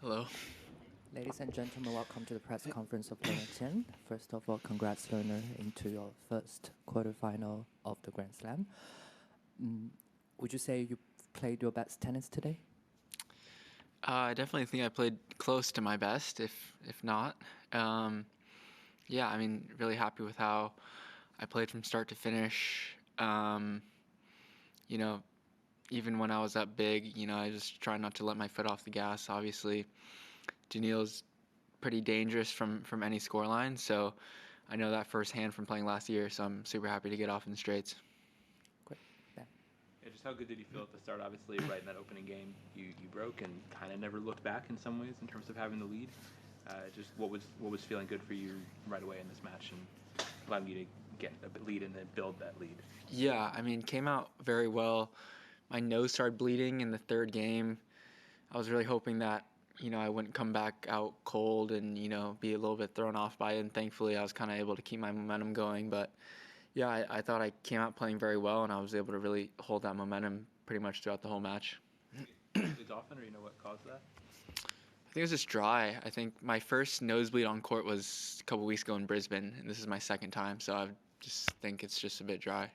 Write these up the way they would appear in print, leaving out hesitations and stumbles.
Hello. Ladies and gentlemen, welcome to the press conference of Learner Tien. First of all, congrats, Learner, into your first quarterfinal of the Grand Slam. Would you say you played your best tennis today? I definitely think I played close to my best, if not. Yeah, I mean, really happy with how I played from start to finish. You know, even when I was up big, I just try not to let my foot off the gas. Obviously, Daniil's pretty dangerous from any scoreline, so I know that firsthand from playing last year. So I'm super happy to get off in the straights. Great. Ben. Yeah, just how good did you feel at the start? Obviously, right in that opening game, you broke and kind of never looked back in some ways in terms of having the lead. Just what was feeling good for you right away in this match and allowing you to get a lead and then build that lead? Yeah, I mean, came out very well. My nose started bleeding in the third game. I was really hoping that I wouldn't come back out cold and be a little bit thrown off by it. And thankfully, I was kind of able to keep my momentum going. But yeah, I thought I came out playing very well, and I was able to really hold that momentum pretty much throughout the whole match. Bleeds often, or you know what caused that? I think it was just dry. I think my first nosebleed on court was a couple weeks ago in Brisbane, and this is my second time, so I just think it's just a bit dry.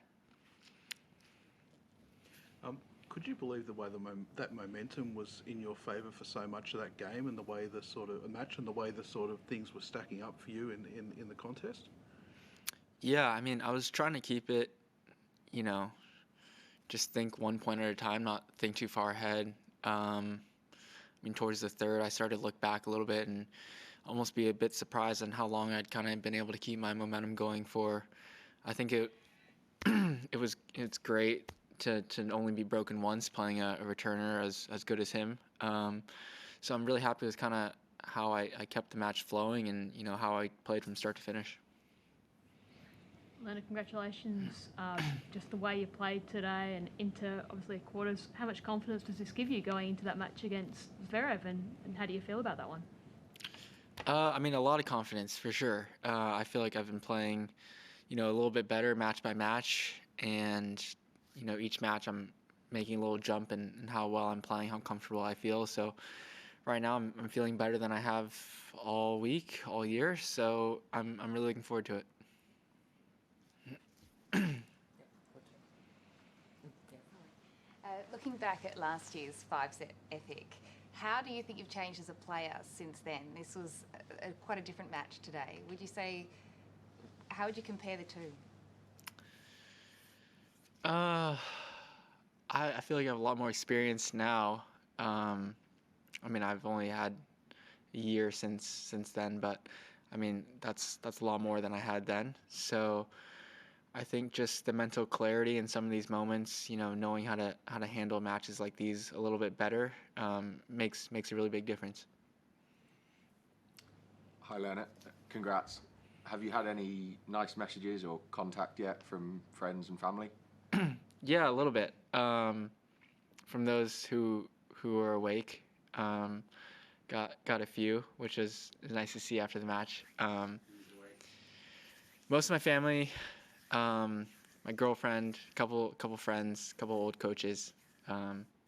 Could you believe the way that momentum was in your favour for so much of that game, and the way the sort of match and the way the sort of things were stacking up for you in the contest? Yeah, I mean, I was trying to keep it, you know, just think one point at a time, not think too far ahead. I mean, towards the third, I started to look back a little bit and almost be a bit surprised on how long I'd kind of been able to keep my momentum going for. I think it's great to only be broken once playing a returner as good as him. So I'm really happy with kind of how I kept the match flowing and how I played from start to finish. Leonard, congratulations. Just the way you played today and into obviously quarters. How much confidence does this give you going into that match against Zverev, and how do you feel about that one? I mean, a lot of confidence for sure. I feel like I've been playing, a little bit better match by match, and each match I'm making a little jump in how well I'm playing, how comfortable I feel. So right now I'm feeling better than I have all week, all year. So I'm really looking forward to it. Looking back at last year's five-set epic, how do you think you've changed as a player since then? This was quite a different match today. Would you say, how would you compare the two? I feel like I have a lot more experience now. I mean, I've only had a year since then, but I mean, that's a lot more than I had then. So I think just the mental clarity in some of these moments, knowing how to handle matches like these a little bit better, makes a really big difference. Hi, Leonard. Congrats. Have you had any nice messages or contact yet from friends and family? Yeah, a little bit. From those who are awake, got a few, which is nice to see after the match. Most of my family, my girlfriend, couple friends, couple old coaches.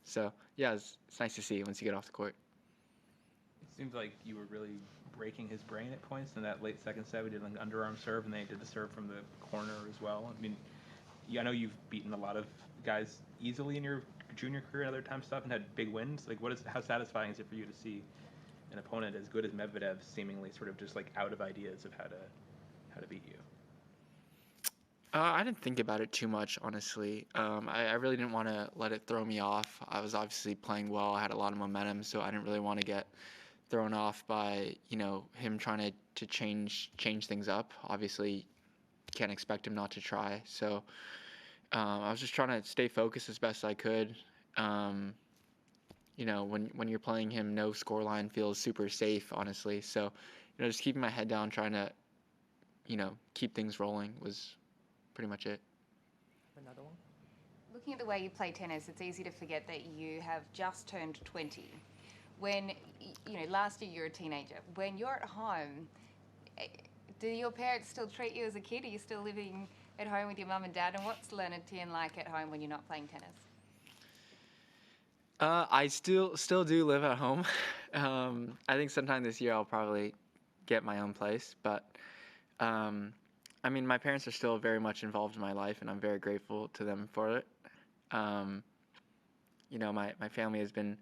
So yeah, it's nice to see once you get off the court. It seems like you were really breaking his brain at points in that late second set. We did an underarm serve, and they did the serve from the corner as well. I mean, I know you've beaten a lot of guys easily in your junior career and other time stuff and had big wins. Like, how satisfying is it for you to see an opponent as good as Medvedev seemingly sort of just like out of ideas of how to beat you? I didn't think about it too much, honestly. I really didn't want to let it throw me off. I was obviously playing well. I had a lot of momentum, so I didn't really want to get thrown off by him trying to change things up. Obviously, can't expect him not to try. So I was just trying to stay focused as best I could. When you're playing him, no scoreline feels super safe, honestly. So just keeping my head down, trying to keep things rolling was pretty much it. Another one? Looking at the way you play tennis, it's easy to forget that you have just turned 20. When, last year you were a teenager. When you're at home, do your parents still treat you as a kid? Are you still living at home with your mum and dad? And what's Leonard Tien like at home when you're not playing tennis? I still do live at home. I think sometime this year I'll probably get my own place, but I mean, my parents are still very much involved in my life, and I'm very grateful to them for it. You know, my family has been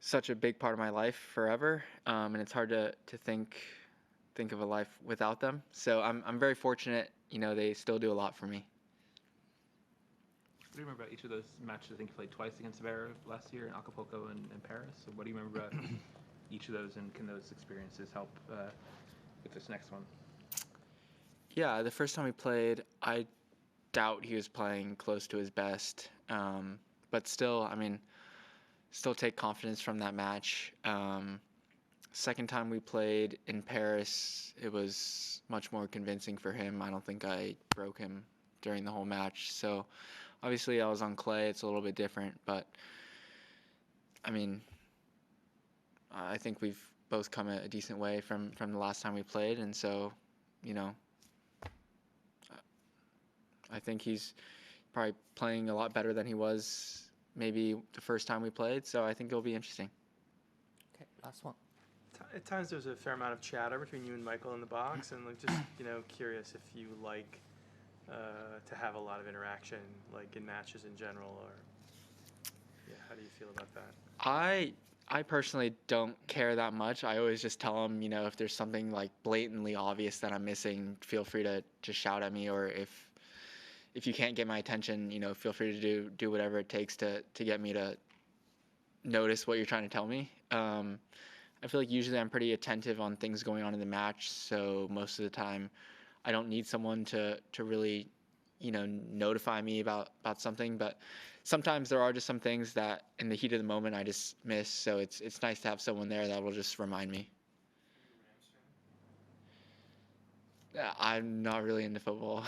such a big part of my life forever, and it's hard to think of a life without them. So I'm very fortunate. You know, they still do a lot for me. What do you remember about each of those matches? I think you played twice against Zverev last year in Acapulco and Paris. So what do you remember about each of those, and can those experiences help with this next one? Yeah, the first time we played, I doubt he was playing close to his best. But still, I mean, still take confidence from that match. Second time we played in Paris, it was much more convincing for him. I don't think I broke him during the whole match. So obviously I was on clay. It's a little bit different, but I mean, I think we've both come a decent way from the last time we played. And so, you know, I think he's probably playing a lot better than he was maybe the first time we played. So I think it'll be interesting. Okay, last one. At times there's a fair amount of chatter between you and Michael in the box, and like just curious if you like to have a lot of interaction, like in matches in general, or how do you feel about that? I personally don't care that much. I always just tell him, you know, if there's something like blatantly obvious that I'm missing, feel free to shout at me, or if you can't get my attention, you know, feel free to do whatever it takes to get me to notice what you're trying to tell me. I feel like usually I'm pretty attentive on things going on in the match, so most of the time I don't need someone to really, you know, notify me about something. But sometimes there are just some things that in the heat of the moment I just miss, so it's nice to have someone there that will just remind me. I'm not really into football.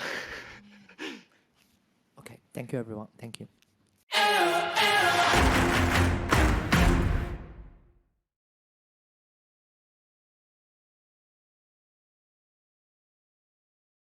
Okay, thank you everyone. Thank you.